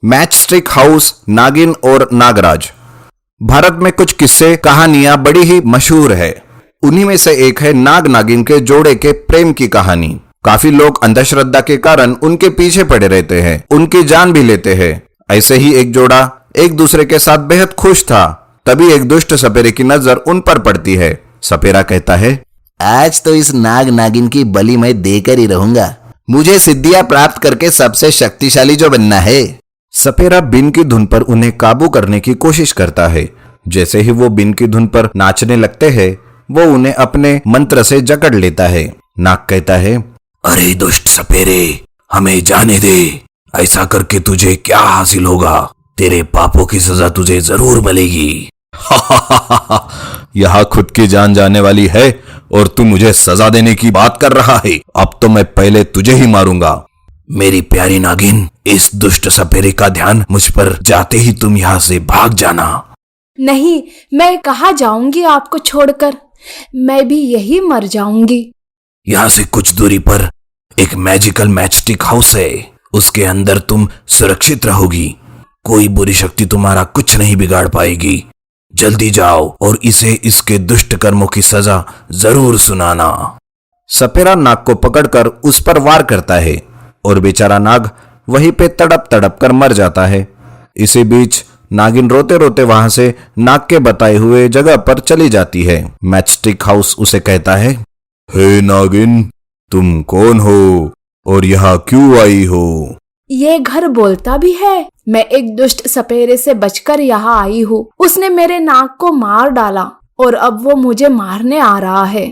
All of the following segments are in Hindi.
मैच स्टिक हाउस, नागिन और नागराज। भारत में कुछ किस्से कहानियां बड़ी ही मशहूर है। उन्हीं में से एक है नाग नागिन के जोड़े के प्रेम की कहानी। काफी लोग अंधश्रद्धा के कारण उनके पीछे पड़े रहते हैं, उनकी जान भी लेते हैं। ऐसे ही एक जोड़ा एक दूसरे के साथ बेहद खुश था। तभी एक दुष्ट सपेरे की नजर उन पर पड़ती है। सपेरा कहता है, आज तो इस नाग नागिन की बलि मैं देकर ही रहूंगा। मुझे सिद्धियां प्राप्त करके सबसे शक्तिशाली जो बनना है। सपेरा बिन की धुन पर उन्हें काबू करने की कोशिश करता है। जैसे ही वो बिन की धुन पर नाचने लगते हैं, वो उन्हें अपने मंत्र से जकड़ लेता है। नाग कहता है, अरे दुष्ट सपेरे, हमें जाने दे। ऐसा करके तुझे क्या हासिल होगा? तेरे पापों की सजा तुझे जरूर मिलेगी। यहाँ खुद की जान जाने वाली है और तू मुझे सजा देने की बात कर रहा है। अब तो मैं पहले तुझे ही मारूंगा। मेरी प्यारी नागिन, इस दुष्ट सपेरे का ध्यान मुझ पर जाते ही तुम यहाँ से भाग जाना। नहीं, मैं कहाँ जाऊंगी आपको छोड़कर। मैं भी यही मर जाऊंगी। यहाँ से कुछ दूरी पर एक मैजिकल मैचस्टिक हाउस है। उसके अंदर तुम सुरक्षित रहोगी। कोई बुरी शक्ति तुम्हारा कुछ नहीं बिगाड़ पाएगी। जल्दी जाओ और इसे इसके दुष्ट कर्मों की सजा जरूर सुनाना। सपेरा नाग को पकड़कर उस पर वार करता है और बेचारा नाग वहीं पे तड़प तड़प कर मर जाता है। इसी बीच नागिन रोते रोते वहां से नाग के बताए हुए जगह पर चली जाती है। मैचस्टिक हाउस उसे कहता है, हे नागिन, तुम कौन हो और यहाँ क्यों आई हो? ये घर बोलता भी है। मैं एक दुष्ट सपेरे से बचकर यहाँ आई हूँ। उसने मेरे नाग को मार डाला और अब वो मुझे मारने आ रहा है।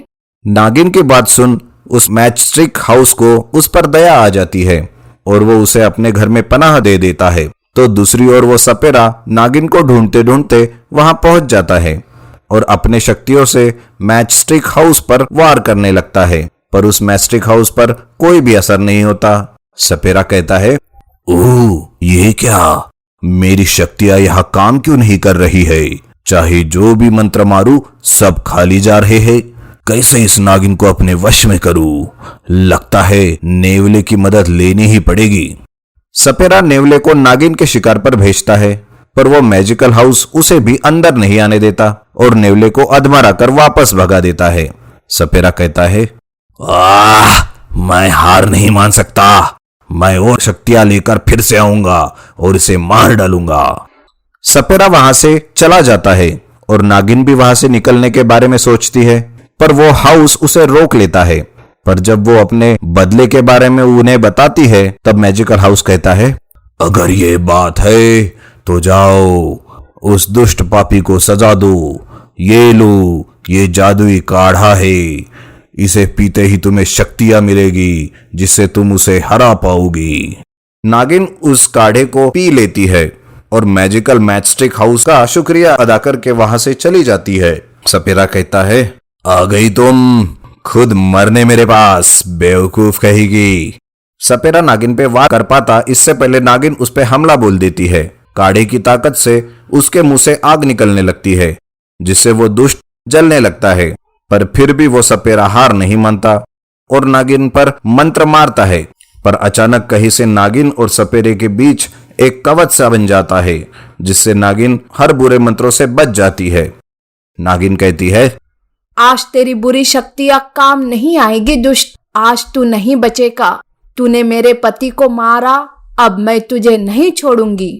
नागिन की बात सुन उस मैचस्टिक हाउस को उस पर दया आ जाती है और वो उसे अपने घर में पनाह दे देता है। तो दूसरी ओर वो सपेरा नागिन को ढूंढते ढूंढते वहां पहुंच जाता है और अपने शक्तियों से मैचस्टिक हाउस पर वार करने लगता है, पर उस मैचस्टिक हाउस पर कोई भी असर नहीं होता। सपेरा कहता है, ओह, ये क्या? मेरी शक्तियां यहाँ काम क्यों नहीं कर रही है? चाहे जो भी मंत्र मारूं, सब खाली जा रहे हैं। कैसे इस नागिन को अपने वश में करूं? लगता है नेवले की मदद लेनी ही पड़ेगी। सपेरा नेवले को नागिन के शिकार पर भेजता है, पर वो मैजिकल हाउस उसे भी अंदर नहीं आने देता और नेवले को अधमरा कर वापस भगा देता है। सपेरा कहता है, मैं हार नहीं मान सकता। मैं और शक्तियां लेकर फिर से आऊंगा और इसे मार डालूंगा। सपेरा वहां से चला जाता है और नागिन भी वहां से निकलने के बारे में सोचती है, पर वो हाउस उसे रोक लेता है। पर जब वो अपने बदले के बारे में उन्हें बताती है, तब मैजिकल हाउस कहता है, अगर ये बात है तो जाओ, उस दुष्ट पापी को सजा दो। ये लो, ये जादुई काढ़ा है। इसे पीते ही तुम्हें शक्तियां मिलेगी जिससे तुम उसे हरा पाओगी। नागिन उस काढ़े को पी लेती है और मैजिकल मैचस्टिक हाउस का शुक्रिया अदा करके वहां से चली जाती है। सपेरा कहता है, आ गई तुम, खुद मरने मेरे पास, बेवकूफ कहेगी। सपेरा नागिन पे वार कर पाता इससे पहले नागिन उस पे हमला बोल देती है। काढ़े की ताकत से उसके मुंह से आग निकलने लगती है, जिससे वो दुष्ट जलने लगता है। पर फिर भी वो सपेरा हार नहीं मानता और नागिन पर मंत्र मारता है। पर अचानक कहीं से नागिन और सपेरे के बीच एक कवच सा बन जाता है, जिससे नागिन हर बुरे मंत्रों से बच जाती है। नागिन कहती है, आज तेरी बुरी शक्तियां काम नहीं आएगी दुष्ट। आज तू नहीं बचेगा। तूने मेरे पति को मारा, अब मैं तुझे नहीं छोड़ूंगी।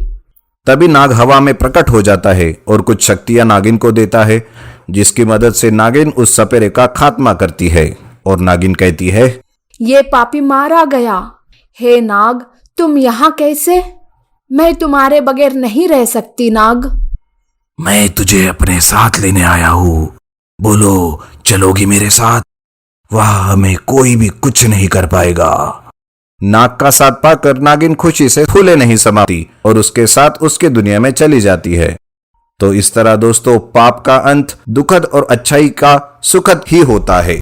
तभी नाग हवा में प्रकट हो जाता है और कुछ शक्तियां नागिन को देता है, जिसकी मदद से नागिन उस सपेरे का खात्मा करती है। और नागिन कहती है, ये पापी मारा गया। हे नाग, तुम यहाँ कैसे? मैं तुम्हारे बगैर नहीं रह सकती नाग। मैं तुझे अपने साथ लेने आया हूँ। बोलो, चलोगी मेरे साथ? वहां हमें कोई भी कुछ नहीं कर पाएगा। नाग का साथ पाकर नागिन खुशी से फूले नहीं समाती और उसके साथ उसके दुनिया में चली जाती है। तो इस तरह दोस्तों, पाप का अंत दुखद और अच्छाई का सुखद ही होता है।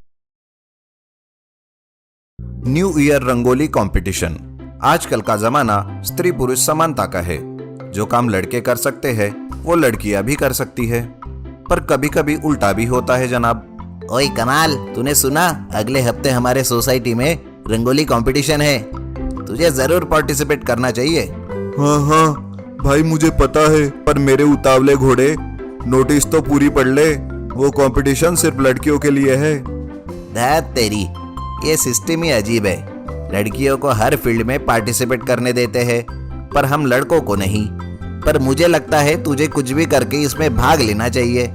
New year rangoli competition. आजकल का जमाना स्त्री पुरुष समानता का है। जो काम लड़के कर सकते हैं वो लड़कियां भी कर सकती है, पर कभी कभी उल्टा भी होता है जनाब। ओए कमाल, तूने सुना? अगले हफ्ते हमारे सोसाइटी में रंगोली कंपटीशन है। तुझे जरूर पार्टिसिपेट करना चाहिए। हाँ हाँ भाई मुझे पता है, पर मेरे उतावले घोड़े नोटिस तो पूरी पढ़ ले। वो कंपटीशन सिर्फ लड़कियों के लिए है। धैत तेरी, ये सिस्टम ही अजीब है। लड़कियों को हर फील्ड में पार्टिसिपेट करने देते हैं, पर हम लड़कों को नहीं। पर मुझे लगता है तुझे कुछ भी करके इसमें भाग लेना चाहिए।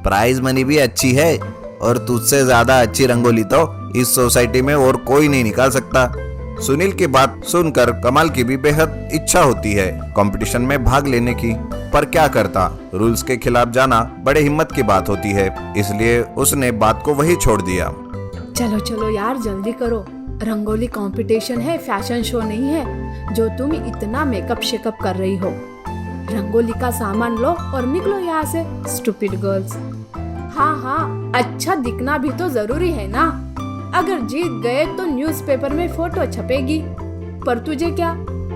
प्राइज मनी भी अच्छी है, और तुझसे ज्यादा अच्छी रंगोली तो इस सोसाइटी में और कोई नहीं निकाल सकता। सुनील की बात सुनकर कमाल की भी बेहद इच्छा होती है कंपटीशन में भाग लेने की, पर क्या करता, रूल्स के खिलाफ जाना बड़े हिम्मत की बात होती है, इसलिए उसने बात को वही छोड़ दिया। चलो चलो यार जल्दी करो, रंगोली कंपटीशन है, फैशन शो नहीं है जो तुम इतना मेकअप शेकअप कर रही हो। रंगोली का सामान लो और निकलो यहाँ से, स्टूपिड गर्ल्स। हाँ हाँ, अच्छा दिखना भी तो जरूरी है ना। अगर जीत गए तो न्यूज़पेपर में फोटो छपेगी, पर तुझे क्या,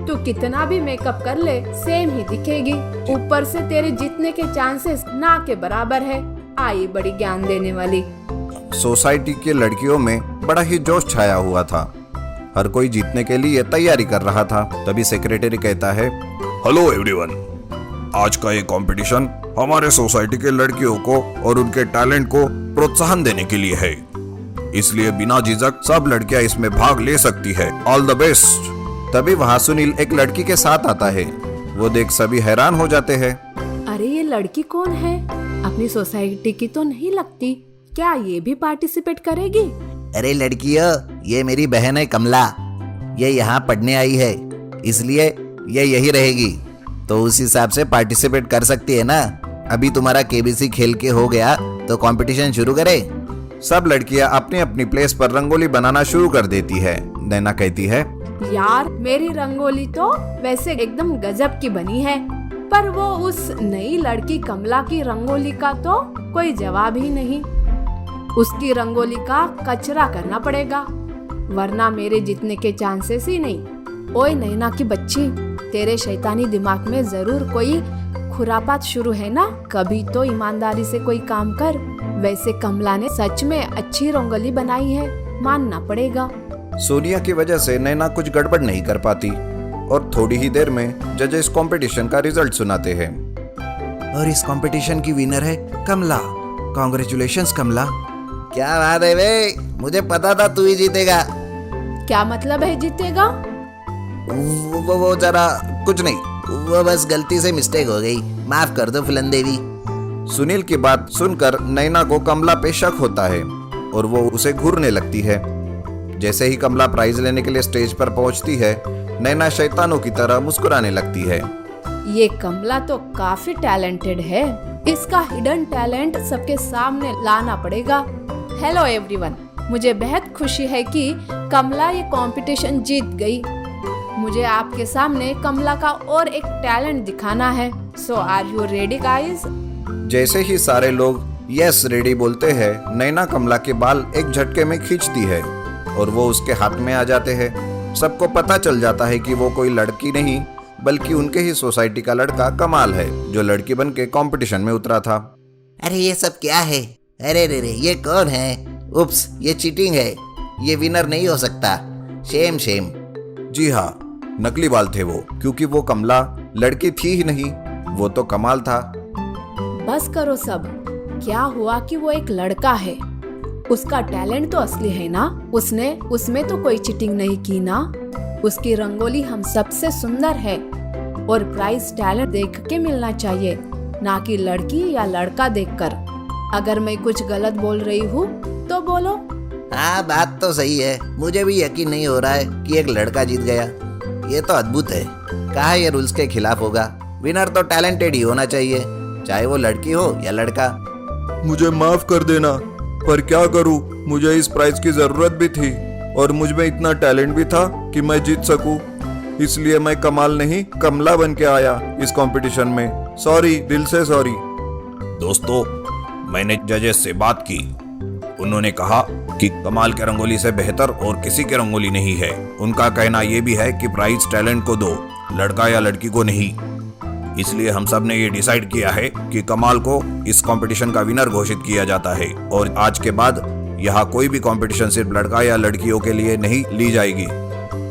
तू कितना भी मेकअप कर ले सेम ही दिखेगी। ऊपर से तेरे जीतने के चांसेस ना के बराबर है। आई बड़ी ज्ञान देने वाली। सोसाइटी की लड़कियों में बड़ा ही जोश छाया हुआ था। हर कोई जीतने के लिए तैयारी कर रहा था। तभी सेक्रेटरी कहता है, हेलो एवरीवन, आज का ये कंपटीशन हमारे सोसाइटी के लड़कियों को और उनके टैलेंट को प्रोत्साहन देने के लिए है, इसलिए बिना झिझक सब लड़कियां इसमें भाग ले सकती है। All the best. तभी वहाँ सुनील एक लड़की के साथ आता है। वो देख सभी हैरान हो जाते हैं। अरे ये लड़की कौन है? अपनी सोसाइटी की तो नहीं लगती। क्या ये भी पार्टिसिपेट करेगी? अरे लड़कियों, ये मेरी बहन है कमला। ये यहाँ पढ़ने आई है, इसलिए ये यही रहेगी, तो उस हिसाब से पार्टिसिपेट कर सकती है ना। अभी तुम्हारा केबीसी खेल के हो गया तो कंपटीशन शुरू करे। सब लड़कियां अपनी अपनी प्लेस पर रंगोली बनाना शुरू कर देती है। नैना कहती है, यार मेरी रंगोली तो वैसे एकदम गजब की बनी है, पर वो उस नई लड़की कमला की रंगोली का तो कोई जवाब ही नहीं। उसकी रंगोली का कचरा करना पड़ेगा, वरना मेरे जीतने के चांसेस ही नहीं। ओए नैना की बच्ची, तेरे शैतानी दिमाग में जरूर कोई खुरापात शुरू है ना। कभी तो ईमानदारी से कोई काम कर। वैसे कमला ने सच में अच्छी रंगोली बनाई है, मानना पड़ेगा। सोनिया की वजह से नैना कुछ गड़बड़ नहीं कर पाती और थोड़ी ही देर में जजेस कंपटीशन का रिजल्ट सुनाते हैं। और इस कंपटीशन की विनर है कमला। कांग्रेचुलेशंस कमला। क्या बात है बे, मुझे पता था तू ही जीतेगा। क्या मतलब है जीतेगा? वो जरा कुछ नहीं, वो बस गलती से मिस्टेक हो गई, माफ कर दो फुलन देवी। सुनील की बात सुनकर नैना को कमला पे शक होता है और वो उसे घूरने लगती है। जैसे ही कमला प्राइज लेने के लिए स्टेज पर पहुंचती है, नैना शैतानों की तरह मुस्कुराने लगती है। ये कमला तो काफी टैलेंटेड है, इसका हिडन टैलेंट सबके सामने लाना पड़ेगा। हेलो एवरीवन, मुझे बेहद खुशी है कि कमला ये कंपटीशन जीत गई। मुझे आपके सामने कमला का और एक टैलेंट दिखाना है। सो आर यू रेडी गाइस? जैसे ही सारे लोग यस रेडी बोलते हैं, नैना कमला के बाल एक झटके में खींचती है और वो उसके हाथ में आ जाते हैं। सबको पता चल जाता है कि वो कोई लड़की नहीं बल्कि उनके ही सोसाइटी का लड़का कमाल है, जो लड़की बन के कॉम्पिटिशन में उतरा था। अरे ये सब क्या है? अरे रे रे, ये कौन है? उप्स, ये चीटिंग है, ये विनर नहीं हो सकता। Shem Shem. जी हाँ, नकली बाल थे वो, क्योंकि वो कमला लड़की थी ही नहीं, वो तो कमाल था। बस करो सब। क्या हुआ कि वो एक लड़का है, उसका टैलेंट तो असली है ना। उसने उसमें तो कोई चीटिंग नहीं की ना। उसकी रंगोली हम सबसे सुंदर है और प्राइज टैलेंट देख के मिलना चाहिए, ना कि लड़की या लड़का देखकर। अगर मैं कुछ गलत बोल रही हूँ तो बोलो। हाँ, बात तो सही है। मुझे भी यकीन नहीं हो रहा है कि एक लड़का जीत गया। ये तो अद्भुत है। कहा ये रूल्स के खिलाफ होगा। विनर तो टैलेंटेड ही होना चाहिए, चाहे वो लड़की हो या लड़का। मुझे माफ कर देना, पर क्या करूं, मुझे इस प्राइज की जरूरत भी थी और मुझ में इतना टैलेंट भी था कि मैं जीत सकूं, इसलिए मैं कमाल नहीं कमला बन के आया इस कंपटीशन में। सॉरी, दिल से सॉरी। दोस्तों, मैंने जजेस से बात की। उन्होंने कहा कि कमाल के रंगोली से बेहतर और किसी की रंगोली नहीं है। उनका कहना यह भी है कि प्राइज टैलेंट को दो, लड़का या लड़की को नहीं। इसलिए हम सब ने ये डिसाइड किया है कि कमाल को इस कंपटीशन का विनर घोषित किया जाता है और आज के बाद यहाँ कोई भी कंपटीशन सिर्फ लड़का या लड़कियों के लिए नहीं ली जाएगी।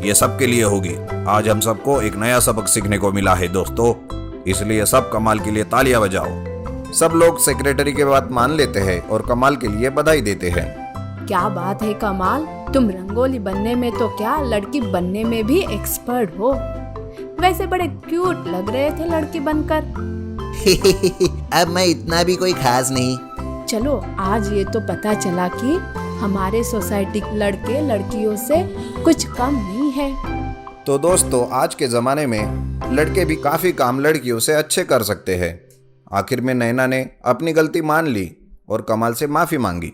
ये सबके लिए होगी। आज हम सबको एक नया सबक सीखने को मिला है दोस्तों, इसलिए सब कमाल के लिए तालियां बजाओ। सब लोग सेक्रेटरी की बात मान लेते हैं और कमाल के लिए बधाई देते हैं। क्या बात है कमाल, तुम रंगोली बनने में तो क्या लड़की बनने में भी एक्सपर्ट हो। वैसे बड़े क्यूट लग रहे थे लड़की बनकर। अब मैं इतना भी कोई खास नहीं। चलो आज ये तो पता चला कि हमारे सोसाइटी के लड़के लड़कियों से कुछ कम नहीं है। तो दोस्तों आज के ज़माने में लड़के भी काफ़ी काम लड़कियों से अच्छे कर सकते हैं। आखिर में नैना ने अपनी गलती मान ली और कमाल से माफ़ी मांगी।